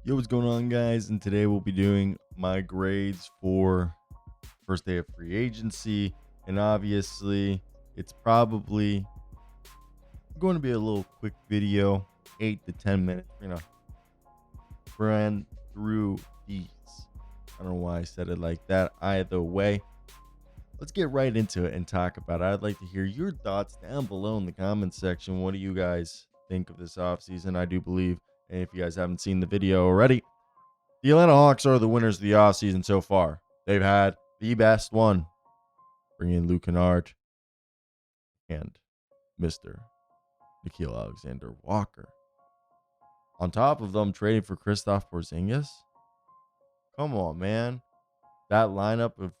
Yo, what's going on, guys? And today we'll be doing my grades for first day of free agency. And obviously, it's probably going to be a little quick video, 8 to 10 minutes. We're going to run through these. I don't know why I said it like that. Either way, let's get right into it and talk about it. I'd like to hear your thoughts down below in the comments section. What do you guys think of this offseason? I do believe, and if you guys haven't seen the video already, the Atlanta Hawks are the winners of the offseason so far. They've had the best one, bringing in Luke Kennard and Mr. Nickeil Alexander-Walker. On top of them trading for Kristaps Porzingis. Come on, man. That lineup of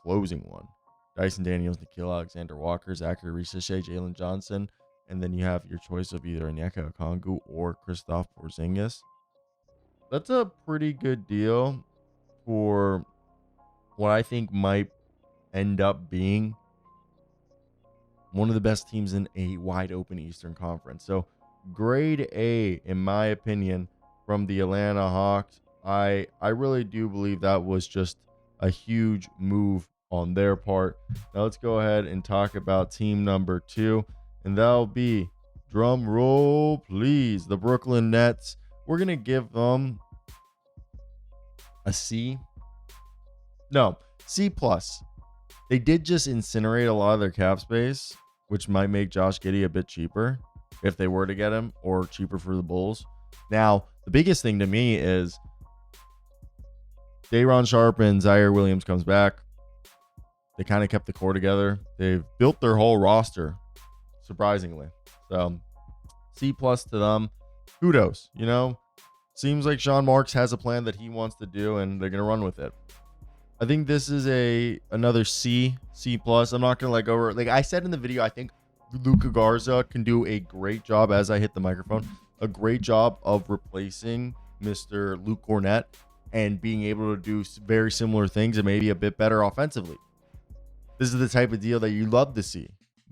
closing one. Dyson Daniels, Nickeil Alexander-Walker, Zachary Risache, Jalen Johnson. And then you have your choice of either Onyeka Okongwu or Kristaps Porzingis. That's a pretty good deal for what I think might end up being one of the best teams in a wide open Eastern Conference. So grade A, in my opinion, from the Atlanta Hawks. I really do believe that was just a huge move on their part. Now let's go ahead and talk about team number 2. And that'll be, drum roll please, the Brooklyn Nets. We're going to give them a C. No, C+. They did just incinerate a lot of their cap space, which might make Josh Giddey a bit cheaper if they were to get him, or cheaper for the Bulls. Now, the biggest thing to me is Day'Ron Sharpe and Zaire Williams comes back. They kind of kept the core together. They've built their whole roster, surprisingly. So C+ to them. Kudos. Seems like Sean Marks has a plan that he wants to do, and they're gonna run with it. I think this is another C+. I'm not gonna like I said in the video, I think Luka Garza can do a great job, as I hit the microphone, a great job of replacing Mr. Luke Cornett and being able to do very similar things and maybe a bit better offensively. This is the type of deal that you love to see,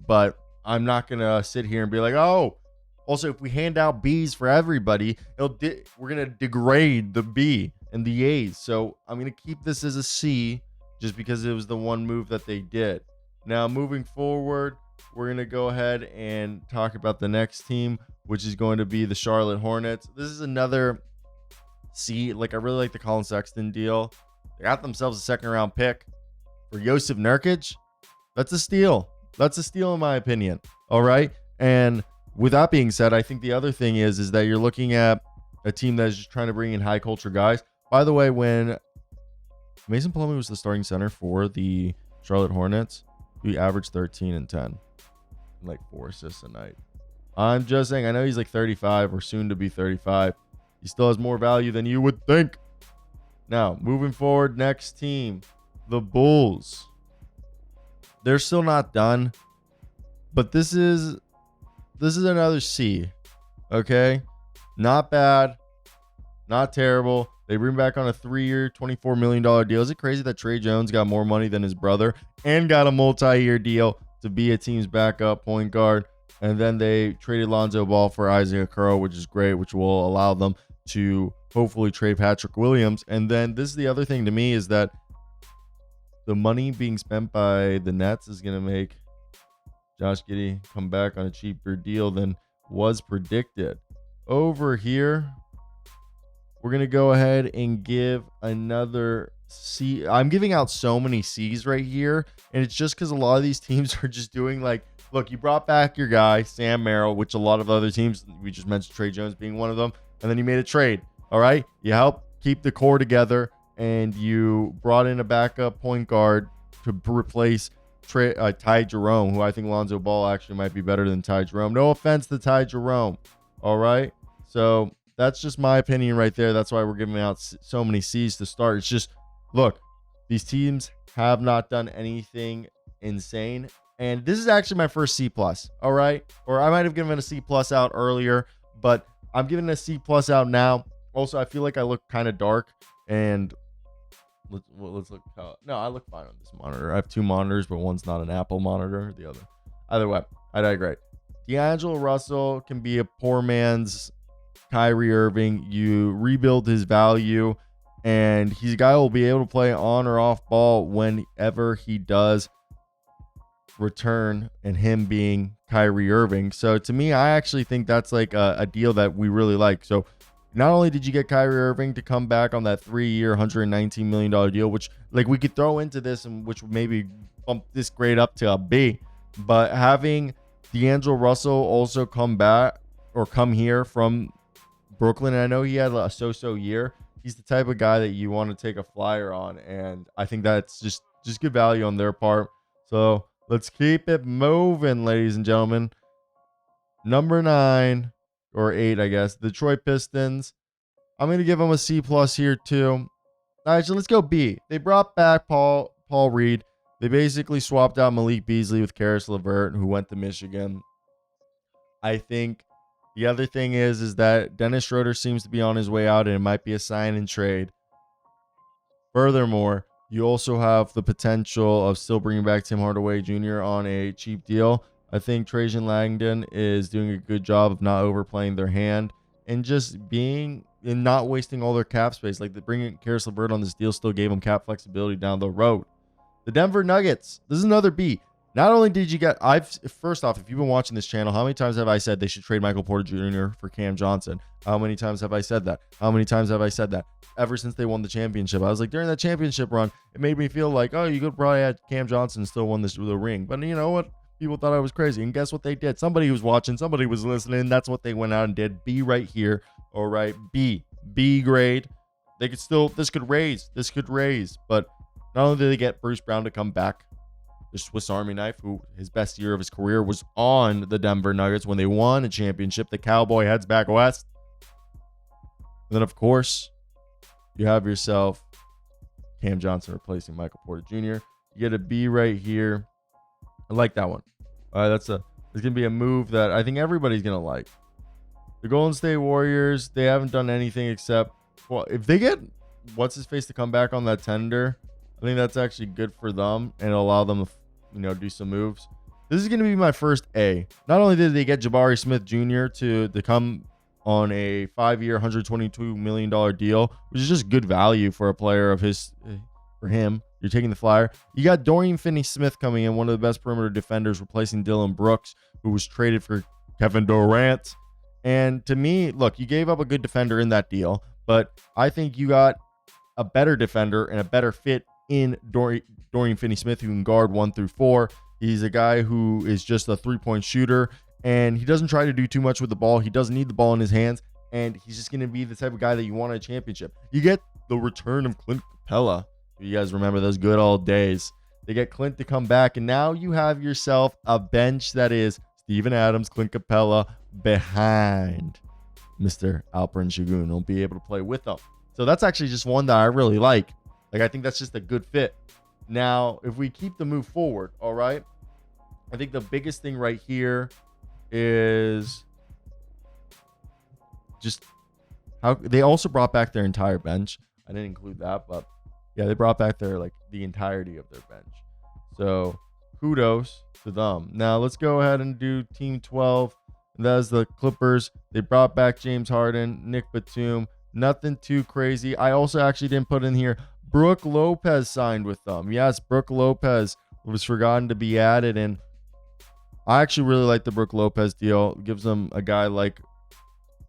but I'm not going to sit here and be like, oh, also, if we hand out Bs for everybody, we're going to degrade the B and the A's. So I'm going to keep this as a C just because it was the one move that they did. Now, moving forward, we're going to go ahead and talk about the next team, which is going to be the Charlotte Hornets. This is another C. I really like the Colin Sexton deal. They got themselves a second-round pick for Jusuf Nurkic. That's a steal. That's a steal in my opinion. All right. And with that being said, I think the other thing is that you're looking at a team that is just trying to bring in high culture guys. By the way, when Mason Plumlee was the starting center for the Charlotte Hornets, he averaged 13 and 10, and like 4 assists a night. I'm just saying, I know he's like 35 or soon to be 35. He still has more value than you would think. Now, moving forward, next team, the Bulls. They're still not done, but this is another C. Okay, not bad, not terrible. They bring back on a 3-year, $24 million deal. Is it crazy that Trey Jones got more money than his brother and got a multi-year deal to be a team's backup point guard? And then they traded Lonzo Ball for Isaiah Curl, which is great, which will allow them to hopefully trade Patrick Williams. And then this is the other thing to me, is that the money being spent by the Nets is going to make Josh Giddey come back on a cheaper deal than was predicted. Over here, we're going to go ahead and give another C. I'm giving out so many C's right here, and it's just because a lot of these teams are just doing look, you brought back your guy, Sam Merrill, which a lot of other teams, we just mentioned Trey Jones being one of them, and then you made a trade. All right? You helped keep the core together, and you brought in a backup point guard to replace Ty Jerome, who I think Lonzo Ball actually might be better than Ty Jerome. No offense to Ty Jerome. All right? So that's just my opinion right there. That's why we're giving out so many C's to start. It's just, look, these teams have not done anything insane. And this is actually my first C+. All right? Or I might have given a C+ out earlier, but I'm giving a C+ out now. Also, I feel like I look kind of dark, and let's look. No, I look fine on this monitor. I have 2 monitors, but one's not an Apple monitor. The other. Either way, I digress. D'Angelo Russell can be a poor man's Kyrie Irving, you rebuild his value, and he's a guy who will be able to play on or off ball whenever he does return, and him being Kyrie Irving. So to me, I actually think that's like a deal that we really like. So not only did you get Kyrie Irving to come back on that 3-year, $119 million deal, which like we could throw into this and which would maybe bump this grade up to a B, but having D'Angelo Russell also come back or come here from Brooklyn. And I know he had a so-so year. He's the type of guy that you want to take a flyer on, and I think that's just good value on their part. So let's keep it moving, ladies and gentlemen. Number 9 or 8, I guess, Detroit Pistons. I'm going to give them a C+ here too. Actually, let's go B. They brought back Paul Reed. They basically swapped out Malik Beasley with Karis LeVert, who went to Michigan. I think the other thing is that Dennis Schroeder seems to be on his way out, and it might be a sign and trade. Furthermore, you also have the potential of still bringing back Tim Hardaway Jr. on a cheap deal. I think Trajan Langdon is doing a good job of not overplaying their hand and just being and not wasting all their cap space. Like, bringing Karis LeVert on this deal still gave them cap flexibility down the road. The Denver Nuggets. This is another B. Not only did you get, first off, if you've been watching this channel, how many times have I said they should trade Michael Porter Jr. for Cam Johnson? How many times have I said that? How many times have I said that? Ever since they won the championship. I was like, during that championship run, it made me feel like, oh, you could probably have Cam Johnson and still won the ring. But you know what? People thought I was crazy. And guess what they did? Somebody was watching, somebody was listening. That's what they went out and did. B right here. All right. B grade. They could still, this could raise. But not only did they get Bruce Brown to come back, the Swiss Army knife, who his best year of his career was on the Denver Nuggets when they won a championship. The cowboy heads back west. And then, of course, you have yourself Cam Johnson replacing Michael Porter Jr. You get a B right here. I like that one. All right, it's gonna be a move that I think everybody's gonna like. The Golden State Warriors, they haven't done anything except, well, if they get what's his face to come back on that tender, I think that's actually good for them and it'll allow them to, do some moves. This is going to be my first A. Not only did they get Jabari Smith Jr. to come on a 5-year, $122 million deal, which is just good value for a player of his, for him. You're taking the flyer. You got Dorian Finney-Smith coming in, one of the best perimeter defenders, replacing Dylan Brooks, who was traded for Kevin Durant. And to me, look, you gave up a good defender in that deal, but I think you got a better defender and a better fit in Dorian Finney-Smith, who can guard 1 through 4. He's a guy who is just a 3-point shooter, and he doesn't try to do too much with the ball. He doesn't need the ball in his hands, and he's just going to be the type of guy that you want in a championship. You get the return of Clint Capella. You guys remember those good old days. They get Clint to come back, and now you have yourself a bench that is Steven Adams, Clint Capella, behind Mr. Alperen Şengün. He'll be able to play with them. So that's actually just one that I really like. I think that's just a good fit. Now, if we keep the move forward, all right, I think the biggest thing right here is just how they also brought back their entire bench. I didn't include that, but yeah, they brought back the entirety of their bench. So kudos to them. Now let's go ahead and do team 12. That is the Clippers. They brought back James Harden, Nick Batum. Nothing too crazy. I also actually didn't put in here Brook Lopez signed with them. Yes, Brook Lopez was forgotten to be added, and I actually really like the Brook Lopez deal. It gives them a guy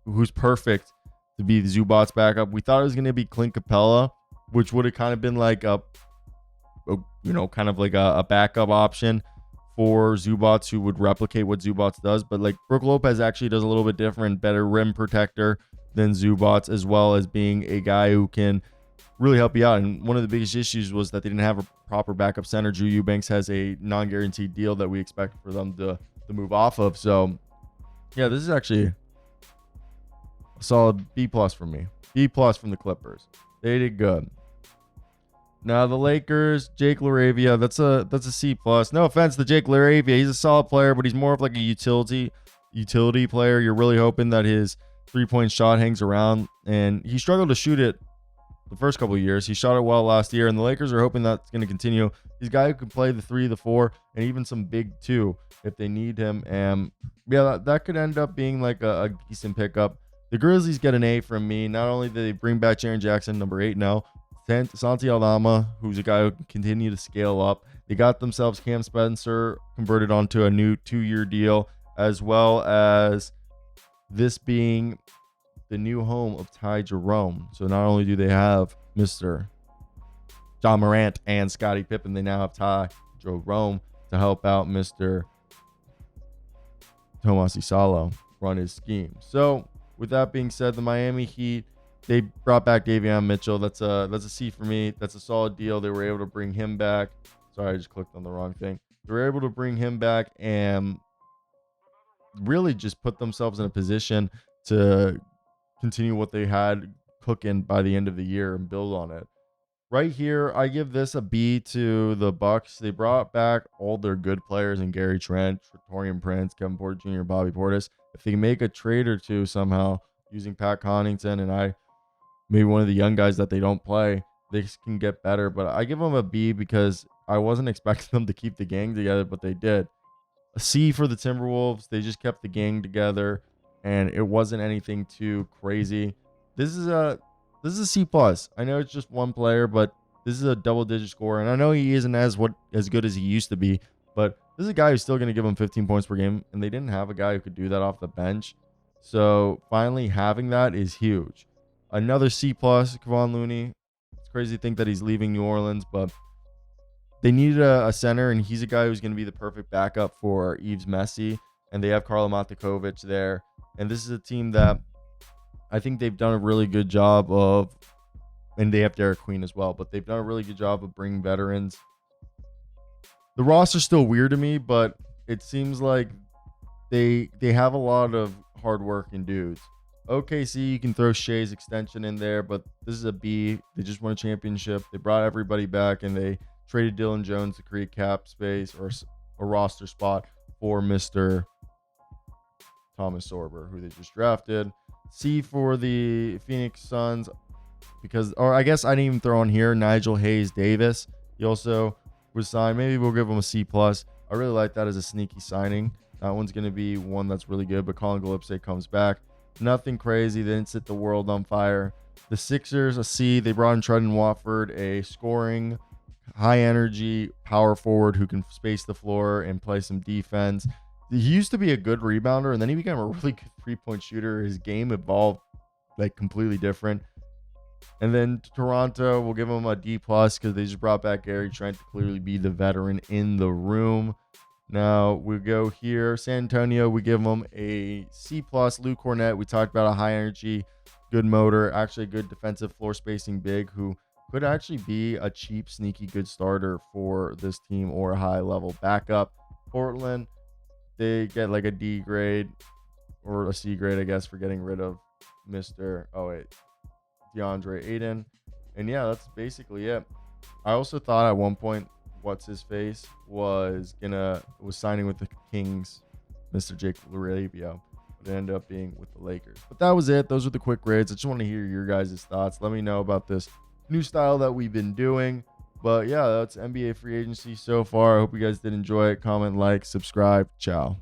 who's perfect to be the Zubac's backup. We thought it was going to be Clint Capella, which would have kind of been like a backup option for Zubac, who would replicate what Zubac does. But Brook Lopez actually does a little bit different, better rim protector than Zubac, as well as being a guy who can really help you out. And one of the biggest issues was that they didn't have a proper backup center. Drew Eubanks has a non-guaranteed deal that we expect for them to move off of. So yeah, this is actually a solid B+ for me. B+ from the Clippers. They did good. Now the Lakers, Jake LaRavia, that's a C+. No offense to Jake LaRavia. He's a solid player, but he's more of like a utility player. You're really hoping that his 3-point shot hangs around, and he struggled to shoot it the first couple of years. He shot it well last year, and the Lakers are hoping that's going to continue. He's a guy who can play the 3, the 4, and even some big 2 if they need him. And yeah, that could end up being like a decent pickup. The Grizzlies get an A from me. Not only did they bring back Jaren Jackson, number 8 now, Santi Aldama, who's a guy who can continue to scale up. They got themselves Cam Spencer converted onto a new 2-year deal, as well as this being the new home of Ty Jerome. So not only do they have Mr. John Morant and Scottie Pippen, they now have Ty Jerome to help out Mr. Tomas Isalo run his scheme. So with that being said, the Miami Heat, they brought back Davion Mitchell. That's a C for me. That's a solid deal. They were able to bring him back. Sorry, I just clicked on the wrong thing. They were able to bring him back and really just put themselves in a position to continue what they had cooking by the end of the year and build on it. Right here, I give this a B to the Bucks. They brought back all their good players in Gary Trent, Torian Prince, Kevin Porter Jr., Bobby Portis. If they can make a trade or two somehow using Pat Connaughton and maybe one of the young guys that they don't play, they can get better. But I give them a B because I wasn't expecting them to keep the gang together, but they did. A C for the Timberwolves. They just kept the gang together, and it wasn't anything too crazy. This is a C plus. I know it's just one player, but this is a double-digit score, and I know he isn't as good as he used to be, but this is a guy who's still going to give him 15 points per game, and they didn't have a guy who could do that off the bench. So finally having that is huge. Another C plus, Kevon Looney. It's crazy to think that he's leaving New Orleans, but they needed a center, and he's a guy who's going to be the perfect backup for Yves Messi, and they have Karlo Matikovic there. And this is a team that I think they've done a really good job of, and they have Derek Queen as well, but they've done a really good job of bringing veterans. The roster's still weird to me, but it seems like they have a lot of hardworking dudes. OKC, you can throw Shea's extension in there, but this is a B. They just won a championship. They brought everybody back, and they traded Dylan Jones to create cap space or a roster spot for Mr. Thomas Sorber, who they just drafted. C for the Phoenix Suns or I guess I didn't even throw on here Nigel Hayes Davis. He also was signed. Maybe we'll give him a C plus. I really like that as a sneaky signing. That one's going to be one that's really good, but Colin Gillespie comes back. Nothing crazy. They didn't set the world on fire. The Sixers, a C. They brought in Trendon Watford, a scoring, high energy power forward who can space the floor and play some defense. He used to be a good rebounder, and then he became a really good three-point shooter. His game evolved like completely different. And then Toronto, we'll give them a D plus because they just brought back Gary Trent to clearly be the veteran in the room. Now we go here. San Antonio, we give them a C plus. Lou Cornett, we talked about a high energy, good motor, actually a good defensive floor spacing big who could actually be a cheap, sneaky good starter for this team or a high level backup. Portland, they get like a D grade or a C grade, I guess, for getting rid of DeAndre Ayton. And yeah, that's basically it. I also thought at one point, what's his face was signing with the Kings, Mr. Jake Larabia, but it ended up being with the Lakers. But that was it. Those are the quick grades. I just want to hear your guys' thoughts. Let me know about this new style that we've been doing. But yeah, that's NBA free agency so far. I hope you guys did enjoy it. Comment, like, subscribe. Ciao.